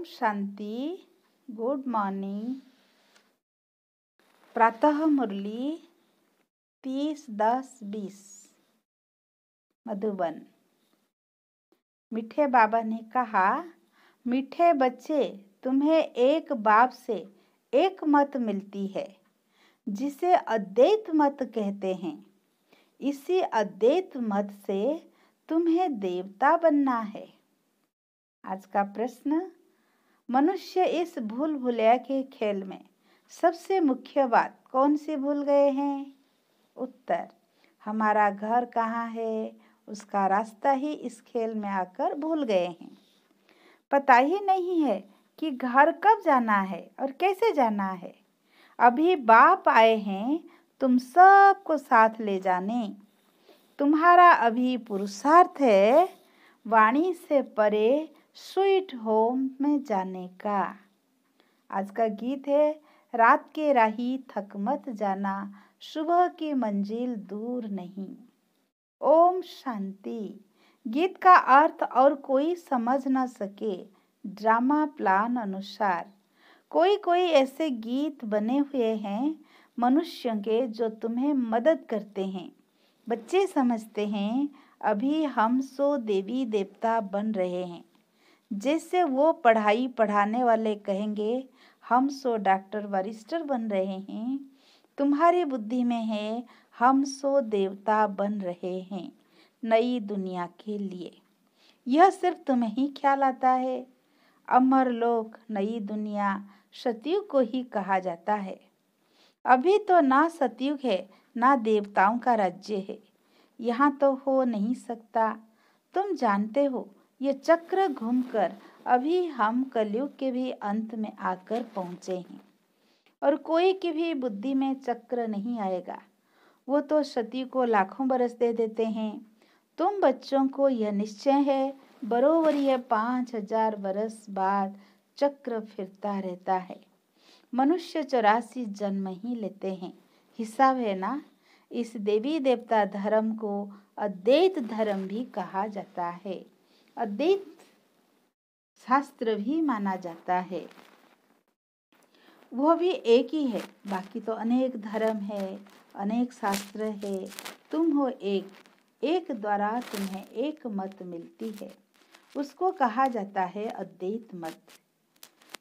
शांति, good morning. प्रातः मुरली 30-10-20 मधुबन। मीठे बाबा ने कहा, मीठे बच्चे, तुम्हें एक बाप से एक मत मिलती है जिसे अद्वैत मत कहते हैं। इसी अद्वैत मत से तुम्हें देवता बनना है। आज का प्रश्न, मनुष्य इस भूल भुलैया के खेल में सबसे मुख्य बात कौन सी भूल गए हैं? उत्तर, हमारा घर कहाँ है उसका रास्ता ही इस खेल में आकर भूल गए हैं। पता ही नहीं है कि घर कब जाना है और कैसे जाना है। अभी बाप आए हैं तुम सबको साथ ले जाने। तुम्हारा अभी पुरुषार्थ है वाणी से परे स्वीट होम में जाने का। आज का गीत है, रात के राही थक मत जाना, सुबह की मंजिल दूर नहीं। ओम शांति। गीत का अर्थ और कोई समझ न सके ड्रामा प्लान अनुसार। कोई ऐसे गीत बने हुए हैं मनुष्यों के जो तुम्हें मदद करते हैं। बच्चे समझते हैं अभी हम सो देवी देवता बन रहे हैं। जैसे वो पढ़ाई पढ़ाने वाले कहेंगे हम सो डॉक्टर वरिष्ठर बन रहे हैं। तुम्हारी बुद्धि में है हम सो देवता बन रहे हैं नई दुनिया के लिए। यह सिर्फ तुम्हें ही ख्याल आता है। अमर लोक नई दुनिया सतयुग को ही कहा जाता है। अभी तो ना सतयुग है ना देवताओं का राज्य है। यहाँ तो हो नहीं सकता। तुम जानते हो ये चक्र घूमकर अभी हम कलयुग के भी अंत में आकर पहुँचे हैं और कोई की भी बुद्धि में चक्र नहीं आएगा। वो तो सतयुग को लाखों बरस दे देते हैं। तुम बच्चों को यह निश्चय है बरोबर यह 5000 बरस बाद चक्र फिरता रहता है। मनुष्य 84 जन्म ही लेते हैं। हिसाब है ना। इस देवी देवता धर्म को अद्वैत धर्म भी कहा जाता है। अद्वैत शास्त्र भी माना जाता है। वह भी एक ही है। बाकी तो अनेक धर्म है, अनेक शास्त्र है। तुम हो एक द्वारा तुम्हें एक मत मिलती है। उसको कहा जाता है अद्वैत मत।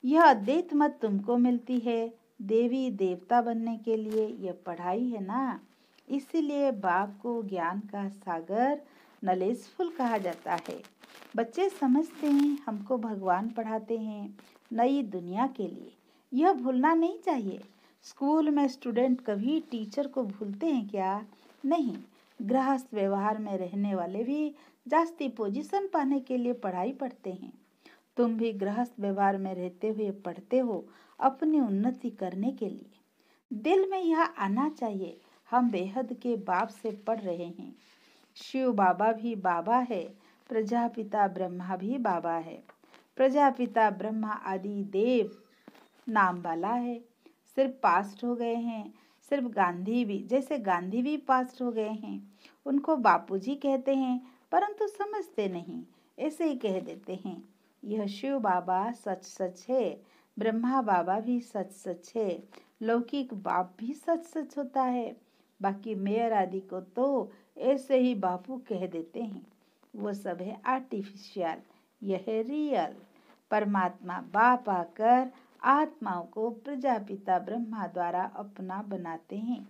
यह अद्वैत मत तुमको मिलती है देवी देवता बनने के लिए। यह पढ़ाई है ना। इसीलिए बाप को ज्ञान का सागर नॉलेजफुल कहा जाता है। बच्चे समझते हैं हमको भगवान पढ़ाते हैं नई दुनिया के लिए। यह भूलना नहीं चाहिए। स्कूल में स्टूडेंट कभी टीचर को भूलते हैं क्या? नहीं। गृहस्थ व्यवहार में रहने वाले भी जास्ती पोजीशन पाने के लिए पढ़ाई पढ़ते हैं। तुम भी गृहस्थ व्यवहार में रहते हुए पढ़ते हो अपनी उन्नति करने के लिए। दिल में यह आना चाहिए हम बेहद के बाप से पढ़ रहे हैं। शिव बाबा भी बाबा है, प्रजापिता ब्रह्मा भी बाबा है। प्रजापिता ब्रह्मा आदि देव नाम वाला है। सिर्फ पास्ट हो गए हैं। सिर्फ गांधी भी पास्ट हो गए हैं। उनको बापूजी कहते हैं परंतु समझते नहीं, ऐसे ही कह देते हैं। यह शिव बाबा सच सच है, ब्रह्मा बाबा भी सच सच है, लौकिक बाप भी सच सच होता है। बाकी मेयर आदि को तो ऐसे ही बापू कह देते हैं। वो सब है आर्टिफिशियल, यह है रियल। परमात्मा बाप आकर आत्माओं को प्रजापिता ब्रह्मा द्वारा अपना बनाते हैं।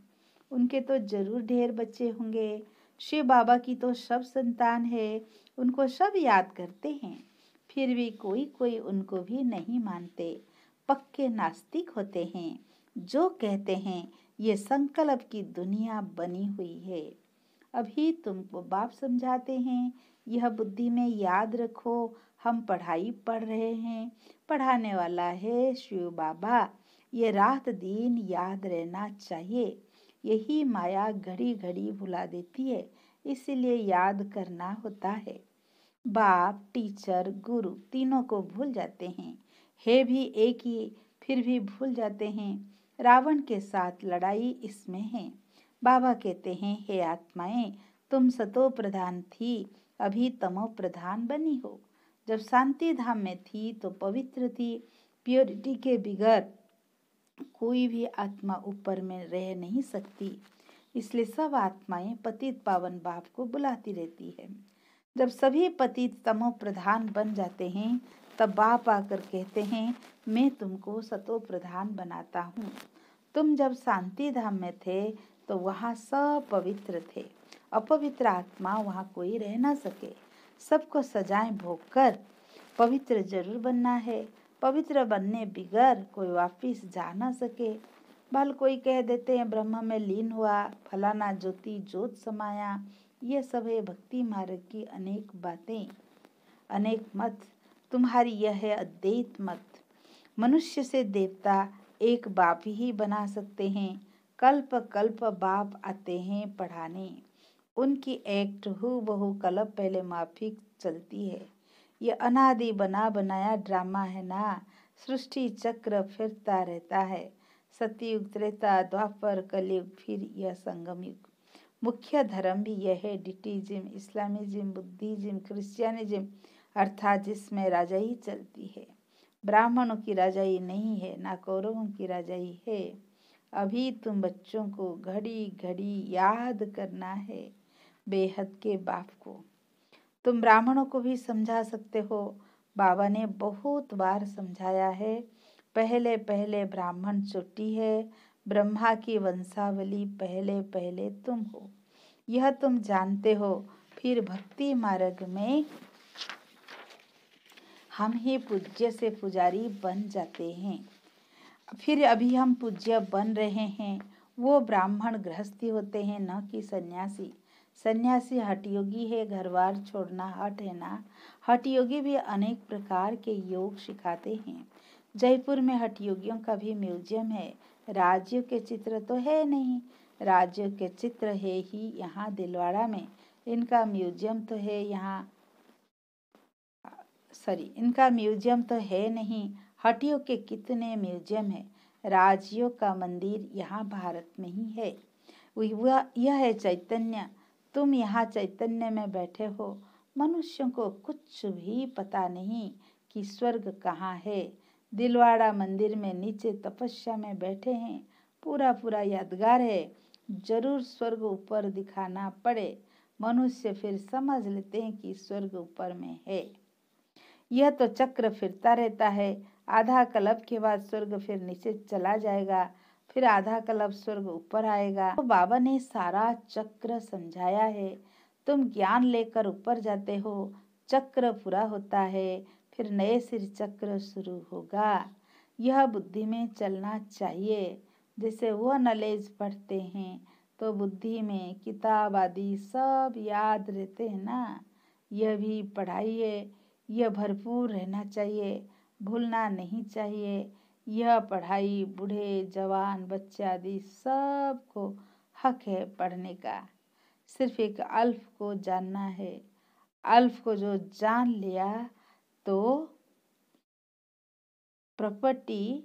उनके तो जरूर ढेर बच्चे होंगे। शिव बाबा की तो सब संतान है, उनको सब याद करते हैं। फिर भी कोई उनको भी नहीं मानते, पक्के नास्तिक होते हैं जो कहते हैं ये संकल्प की दुनिया बनी हुई है। अभी तुमको बाप समझाते हैं यह बुद्धि में याद रखो हम पढ़ाई पढ़ रहे हैं, पढ़ाने वाला है शिव बाबा। ये रात दिन याद रहना चाहिए। यही माया घड़ी घड़ी भुला देती है, इसीलिए याद करना होता है। बाप टीचर गुरु तीनों को भूल जाते हैं। है भी एक ही फिर भी भूल जाते हैं। रावण के साथ लड़ाई इसमें है। बाबा कहते हैं हे आत्माएं, तुम सतो प्रधान थी अभी तमो प्रधान बनी हो। जब शांति धाम में थी तो पवित्र थी। प्योरिटी के बगैर कोई भी आत्मा ऊपर में रह नहीं सकती। इसलिए सब आत्माएं पतित पावन बाप को बुलाती रहती है। जब सभी पतित तमो प्रधान बन जाते हैं तब बाप आकर कहते हैं, मैं तुमको सतो प्रधान बनाता हूँ। तुम जब शांति धाम में थे तो वहाँ सब पवित्र थे। अपवित्र आत्मा वहाँ कोई रह ना सके। सबको सजाएं भोग कर पवित्र जरूर बनना है। पवित्र बनने बगैर कोई वापिस जा ना सके। भल कोई कह देते हैं ब्रह्म में लीन हुआ, फलाना ज्योति ज्योत समाया। ये सब है भक्ति मार्ग की अनेक बातें, अनेक मत। तुम्हारी यह है अद्वैत मत। मनुष्य से देवता एक बाप ही बना सकते हैं। कल्प कल्प बाप आते हैं पढ़ाने। उनकी एक्ट हूबहू कल्प पहले माफिक चलती है। ये अनादि बना बनाया ड्रामा है ना। सृष्टि चक्र फिरता रहता है। सतयुग, त्रेता, द्वापर, कलयुग, फिर यह संगम युग। मुख्य धर्म भी यह है डिटिज्म, इस्लामिज्म, बुद्धिज्म, क्रिश्चियनिज्म, अर्थात जिसमें राजाई चलती है। ब्राह्मणों की राजाई नहीं है, ना कौरवों की राजाई है। अभी तुम बच्चों को घड़ी घड़ी याद करना है बेहद के बाप को। तुम ब्राह्मणों को भी समझा सकते हो। बाबा ने बहुत बार समझाया है। पहले पहले ब्राह्मण चोटी है। ब्रह्मा की वंशावली पहले पहले तुम हो, यह तुम जानते हो। फिर भक्ति मार्ग में हम ही पूज्य से पुजारी बन जाते हैं। फिर अभी हम पूज्य बन रहे हैं। वो ब्राह्मण गृहस्थी होते हैं, न कि सन्यासी। सन्यासी हठयोगी है, घरबार छोड़ना हठ है ना। हठयोगी भी अनेक प्रकार के योग सिखाते हैं। जयपुर में हठयोगियों का भी म्यूजियम है। राज्यों के चित्र तो है नहीं, राज्यों के चित्र है ही यहाँ दिलवाड़ा में। इनका म्यूजियम तो है यहाँ, इनका म्यूजियम तो है नहीं। हटियों के कितने म्यूजियम है। राज्यों का मंदिर यहाँ भारत में ही है। यह है चैतन्य। तुम यहाँ चैतन्य में बैठे हो। मनुष्यों को कुछ भी पता नहीं कि स्वर्ग कहाँ है। दिलवाड़ा मंदिर में नीचे तपस्या में बैठे हैं। पूरा पूरा यादगार है। जरूर स्वर्ग ऊपर दिखाना पड़े, मनुष्य फिर समझ लेते हैं कि स्वर्ग ऊपर में है। यह तो चक्र फिरता रहता है। आधा कल्प के बाद स्वर्ग फिर नीचे चला जाएगा, फिर आधा कल्प स्वर्ग ऊपर आएगा। तो बाबा ने सारा चक्र समझाया है। तुम ज्ञान लेकर ऊपर जाते हो, चक्र पूरा होता है, फिर नए सिर चक्र शुरू होगा। यह बुद्धि में चलना चाहिए। जैसे वो नॉलेज पढ़ते हैं तो बुद्धि में किताब आदि सब याद रहते हैं ना। यह भी पढ़ाई है, यह भरपूर रहना चाहिए, भूलना नहीं चाहिए। यह पढ़ाई बूढ़े जवान बच्चे आदि सबको हक है पढ़ने का। सिर्फ एक अल्फ को जानना है। अल्फ को जो जान लिया तो प्रॉपर्टी,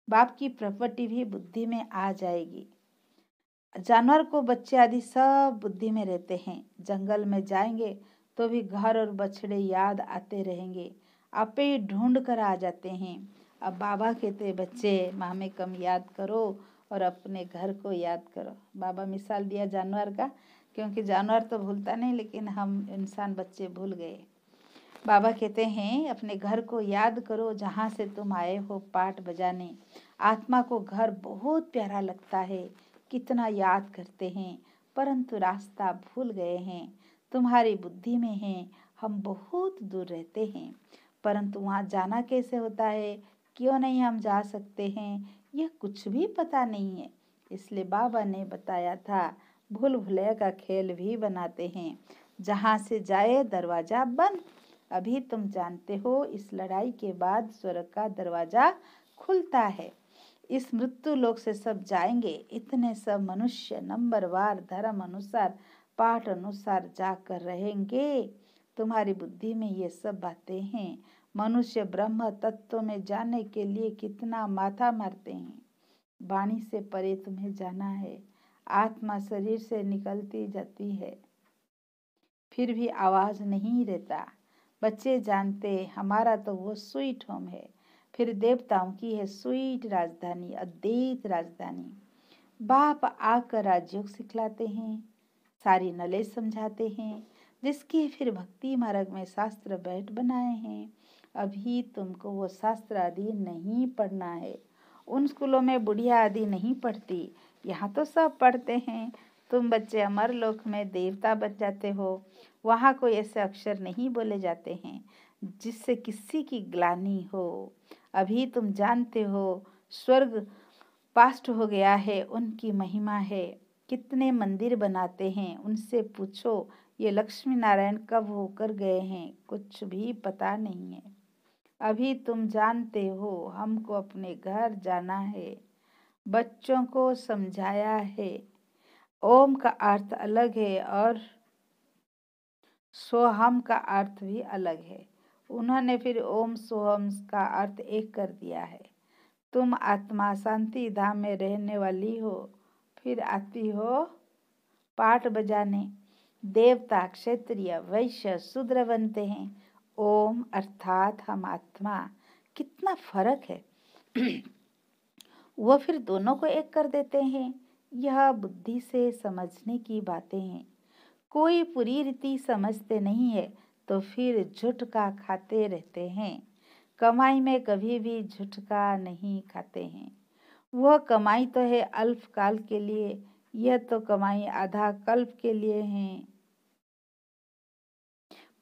बाप की प्रॉपर्टी भी बुद्धि में आ जाएगी। जानवर को बच्चे आदि सब बुद्धि में रहते हैं। जंगल में जाएंगे तो भी घर और बछड़े याद आते रहेंगे, आपे ही ढूंढ कर आ जाते हैं। अब बाबा कहते बच्चे माँ में कम याद करो और अपने घर को याद करो। बाबा मिसाल दिया जानवर का, क्योंकि जानवर तो भूलता नहीं, लेकिन हम इंसान बच्चे भूल गए। बाबा कहते हैं अपने घर को याद करो जहाँ से तुम आए हो पाठ बजाने। आत्मा को घर बहुत प्यारा लगता है, कितना याद करते हैं, परंतु रास्ता भूल गए हैं। तुम्हारी बुद्धि में है, हम बहुत दूर रहते हैं, परंतु वहाँ जाना कैसे होता है, क्यों नहीं हम जा सकते हैं, यह कुछ भी पता नहीं है। इसलिए बाबा ने बताया था भूल भुलैया का खेल भी बनाते हैं। जहाँ से जाए दरवाजा बंद। अभी तुम जानते हो इस लड़ाई के बाद स्वर्ग का दरवाजा खुलता है। इस मृत्यु लोक से सब जाएंगे। इतने सब मनुष्य नंबरवार धर्म अनुसार पाठ अनुसार जाकर रहेंगे। तुम्हारी बुद्धि में ये सब बातें हैं। मनुष्य ब्रह्म तत्व में जाने के लिए कितना माथा मारते हैं। वाणी से परे तुम्हें जाना है। आत्मा शरीर से निकलती जाती है, फिर भी आवाज नहीं रहता। बच्चे जानते हमारा तो वो स्वीट होम है, फिर देवताओं की है स्वीट राजधानी, अद्वैत राजधानी। बाप आकर राजयोग सिखलाते हैं, सारी नॉलेज समझाते हैं, जिसकी फिर भक्ति मार्ग में शास्त्र बैठ बनाए हैं। अभी तुमको वो शास्त्र आदि नहीं पढ़ना है। उन स्कूलों में बुढ़िया आदि नहीं पढ़ती, यहाँ तो सब पढ़ते हैं। तुम बच्चे अमर लोक में देवता बन जाते हो, वहाँ कोई ऐसे अक्षर नहीं बोले जाते हैं जिससे किसी की ग्लानि हो। अभी तुम जानते हो स्वर्ग पास्ट हो गया है, उनकी महिमा है। कितने मंदिर बनाते हैं, उनसे पूछो ये लक्ष्मी नारायण कब होकर गए हैं, कुछ भी पता नहीं है। अभी तुम जानते हो हमको अपने घर जाना है, बच्चों को समझाया है। ओम का अर्थ अलग है और सोहम का अर्थ भी अलग है। उन्होंने फिर ओम सोहम का अर्थ एक कर दिया है। तुम आत्मा शांति धाम में रहने वाली हो, फिर आती हो पाठ बजाने। देवता क्षत्रिय वैश्य शूद्र बनते हैं। ओम अर्थात हम आत्मा, कितना फर्क है। वो फिर दोनों को एक कर देते हैं। यह बुद्धि से समझने की बातें हैं। कोई पूरी रीति समझते नहीं है तो फिर झुटका खाते रहते हैं। कमाई में कभी भी झुटका नहीं खाते हैं। वह कमाई तो है अल्पकाल के लिए, यह तो कमाई आधा कल्प के लिए है।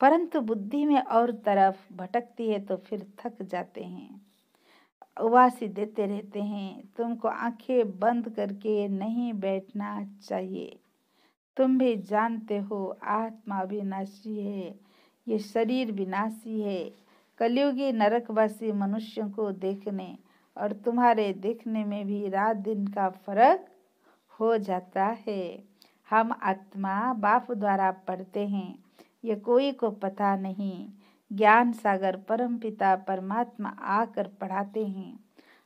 परंतु बुद्धि में और तरफ भटकती है तो फिर थक जाते हैं, उबासी देते रहते हैं। तुमको आंखें बंद करके नहीं बैठना चाहिए। तुम भी जानते हो आत्मा विनाशी है, ये शरीर विनाशी है। कलयुगी नरकवासी मनुष्यों को देखने और तुम्हारे देखने में भी रात दिन का फर्क हो जाता है। हम आत्मा बाप द्वारा पढ़ते हैं, ये कोई को पता नहीं। ज्ञान सागर परमपिता परमात्मा आकर पढ़ाते हैं।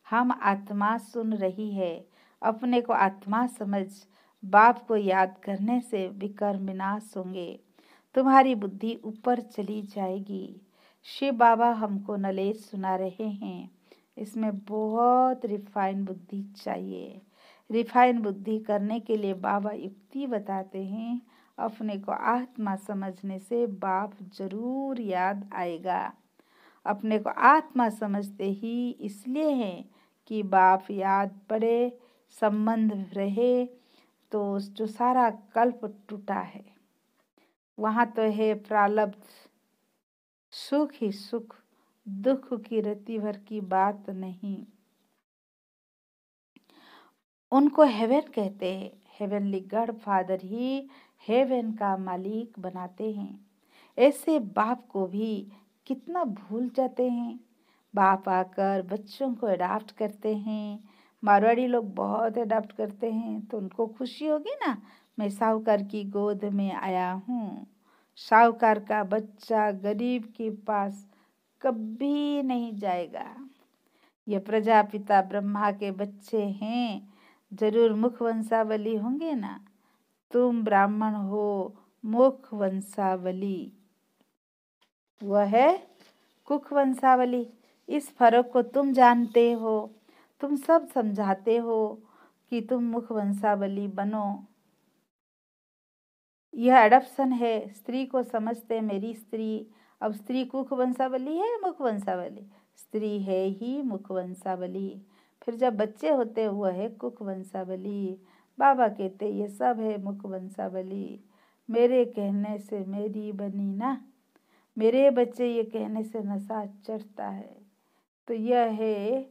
हम आत्मा सुन रही है। अपने को आत्मा समझ बाप को याद करने से विकर्म विनाश होंगे। तुम्हारी बुद्धि ऊपर चली जाएगी। शिव बाबा हमको नॉलेज सुना रहे हैं, इसमें बहुत रिफाइन बुद्धि चाहिए। रिफाइन बुद्धि करने के लिए बाबा युक्ति बताते हैं। अपने को आत्मा समझने से बाप जरूर याद आएगा। अपने को आत्मा समझते ही इसलिए है कि बाप याद पड़े, संबंध रहे, तो जो सारा कल्प टूटा है वहाँ तो है प्रारब्ध, सुख ही सुख, दुख की रति भर की बात नहीं। उनको हेवन कहते हैं। हेवनली गॉड फादर ही हेवन का मालिक बनाते हैं। ऐसे बाप को भी कितना भूल जाते हैं। बाप आकर बच्चों को अडॉप्ट करते हैं। मारवाड़ी लोग बहुत अडॉप्ट करते हैं, तो उनको खुशी होगी ना, मैं साहूकार की गोद में आया हूँ। साहूकार का बच्चा गरीब के पास कभी नहीं जाएगा। ये प्रजापिता ब्रह्मा के बच्चे हैं, जरूर मुख वंशावली होंगे ना। तुम ब्राह्मण हो, मुख वंशावली, वह है कुख वंशावली। इस फर्क को तुम जानते हो। तुम सब समझाते हो कि तुम मुख वंशावली बनो। यह अडप्शन है। स्त्री को समझते मेरी स्त्री। अब स्त्री कुख वंशावली है मुख वंशावली? स्त्री है ही मुख वंशावली। फिर जब बच्चे होते हुए है कुख वंशावली। बाबा कहते ये सब है मुख वंशावली। मेरे कहने से मेरी बनी ना, मेरे बच्चे ये कहने से नशा चढ़ता है। तो यह है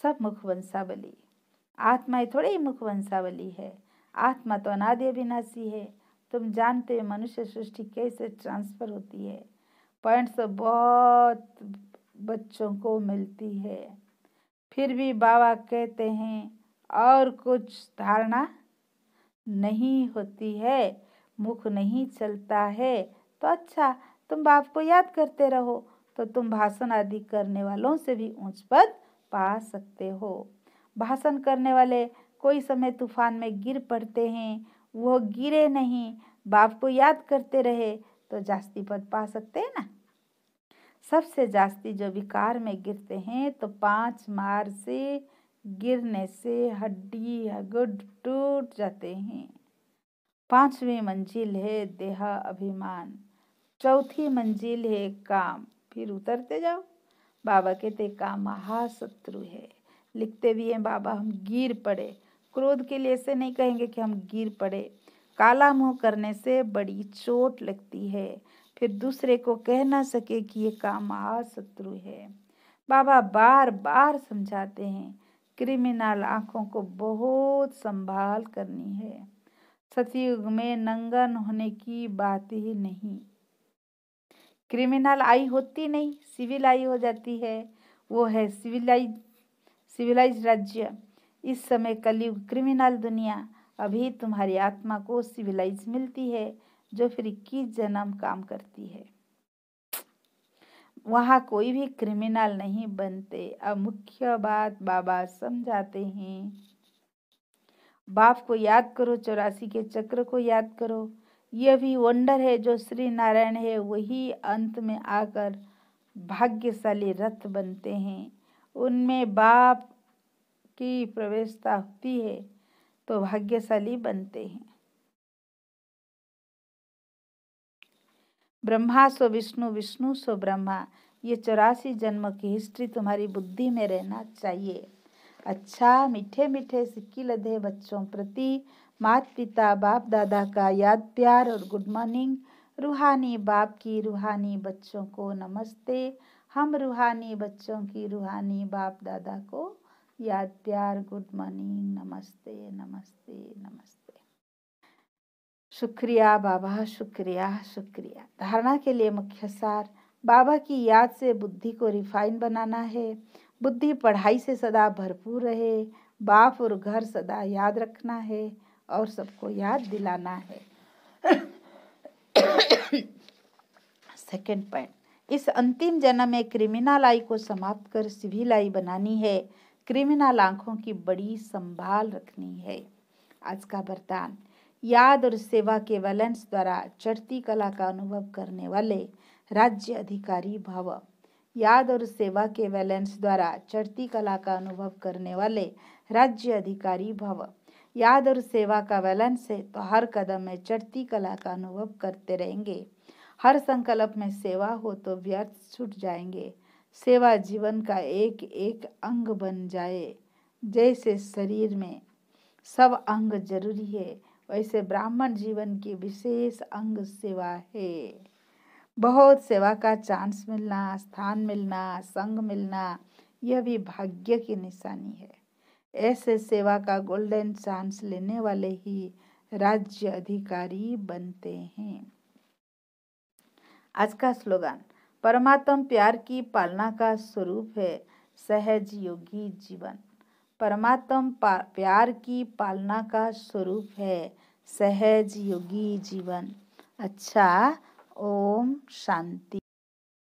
सब मुख वंशावली। आत्मा थोड़ी ही मुख वंशावली है। आत्मा तो अनादि अविनाशी है। तुम जानते हो मनुष्य सृष्टि कैसे ट्रांसफर होती है। पॉइंट्स तो बहुत बच्चों को मिलती है। फिर भी बाबा कहते हैं और कुछ धारणा नहीं होती है, मुख नहीं चलता है, तो अच्छा तुम बाप को याद करते रहो, तो तुम भाषण आदि करने वालों से भी ऊंच पद पा सकते हो। भाषण करने वाले कोई समय तूफान में गिर पड़ते हैं, वो गिरे नहीं, बाप को याद करते रहे तो जास्ती पद पा सकते हैं ना। सबसे जास्ती जो विकार में गिरते हैं तो 5 मार से गिरने से हड्डी हड्डी टूट जाते हैं। 5वीं मंजिल है देह अभिमान, 4थी मंजिल है काम। फिर उतरते जाओ। बाबा कहते काम महाशत्रु है। लिखते भी हैं बाबा, हम गिर पड़े। क्रोध के लिए ऐसे नहीं कहेंगे कि हम गिर पड़े। काला मुंह करने से बड़ी चोट लगती है, फिर दूसरे को कह ना सके कि ये काम महाशत्रु है। बाबा बार बार समझाते हैं, क्रिमिनल आंखों को बहुत संभाल करनी है। सतयुग में नंगन होने की बात ही नहीं। क्रिमिनल आई होती नहीं, सिविल आई हो जाती है। वो है सिविलाइज राज्य। इस समय कलयुग क्रिमिनल दुनिया। अभी तुम्हारी आत्मा को सिविलाइज मिलती है, जो फिर 21 जन्म काम करती है। वहाँ कोई भी क्रिमिनल नहीं बनते। अब मुख्य बात बाबा समझाते हैं। बाप को याद करो, 84 के चक्र को याद करो। यह भी वंडर है, जो श्री नारायण है वही अंत में आकर भाग्यशाली रथ बनते हैं। उनमें बाप की प्रवेशता होती है तो भाग्यशाली बनते हैं। ब्रह्मा सो विष्णु, विष्णु सो ब्रह्मा। ये 84 जन्म की हिस्ट्री तुम्हारी बुद्धि में रहना चाहिए। अच्छा, मीठे मीठे सिक्की लदे बच्चों प्रति माता पिता बाप दादा का याद प्यार और गुड मॉर्निंग। रूहानी बाप की रूहानी बच्चों को नमस्ते। हम रूहानी बच्चों की रूहानी बाप दादा को याद प्यार गुड मॉर्निंग, नमस्ते नमस्ते नमस्ते। शुक्रिया बाबा, शुक्रिया शुक्रिया। धारणा के लिए मुख्य सार, बाबा की याद से बुद्धि को रिफाइन बनाना है। बुद्धि पढ़ाई से सदा भरपूर रहे। बाप और घर सदा याद रखना है और सबको याद दिलाना है। सेकंड पॉइंट, इस अंतिम जन्म में क्रिमिनल आई को समाप्त कर सिविल आई बनानी है। क्रिमिनल आंखों की बड़ी संभाल रखनी है। आज का वरदान, याद और सेवा के बैलेंस द्वारा चढ़ती कला का अनुभव करने वाले राज्य अधिकारी भव। याद और सेवा के बैलेंस द्वारा चढ़ती कला का अनुभव करने वाले राज्य अधिकारी भव। याद और सेवा का बैलेंस है तो हर कदम में चढ़ती कला का अनुभव करते रहेंगे। हर संकल्प में सेवा हो तो व्यर्थ छूट जाएंगे। सेवा जीवन का एक एक अंग बन जाए। जैसे शरीर में सब अंग जरूरी है, वैसे ब्राह्मण जीवन की विशेष अंग सेवा है। बहुत सेवा का चांस मिलना, स्थान मिलना, संग मिलना, यह भी भाग्य की निशानी है। ऐसे सेवा का गोल्डन चांस लेने वाले ही राज्य अधिकारी बनते हैं। आज का स्लोगन, परमात्म प्यार की पालना का स्वरूप है सहज योगी जीवन। परमात्म प्यार की पालना का स्वरूप है सहज योगी जीवन। अच्छा, ओम शांति।